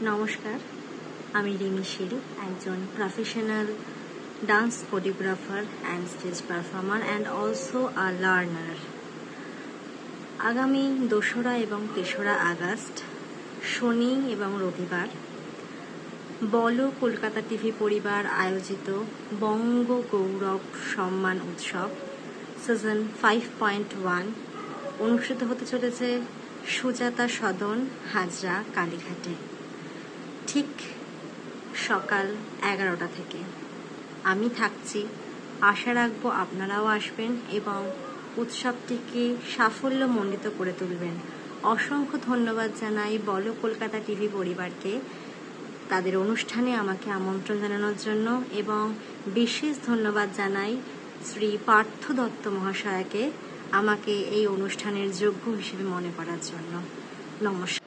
নমস্কার, আমি রিমি শেরি, একজন professional dance choreographer and stage performer and also a learner. আগামী 2রা এবং 3রা আগস্ট শনি এবং রবিবার বলো কলকাতা টিভি পরিবার আয়োজিত বঙ্গ গৌরব সম্মান উৎসব সিজন 5.1 অনুষ্ঠিত হতে চলেছে সুজাতা সদন, হাজরা, কালীঘাটে, ঠিক সকাল 11টা থেকে। আমি থাকছি, আশা রাখবো আপনারাও আসবেন এবং উৎসবটিকে সাফল্যমণ্ডিত করে তুলবেন। অসংখ্য ধন্যবাদ জানাই বলো কলকাতা টিভি পরিবারকে তাদের অনুষ্ঠানে আমাকে আমন্ত্রণ জানানোর জন্য, এবং বিশেষ ধন্যবাদ জানাই শ্রী পার্থ দত্ত মহাশয়কে আমাকে এই অনুষ্ঠানের যোগ্য হিসেবে মনে করার জন্য। নমস্কার।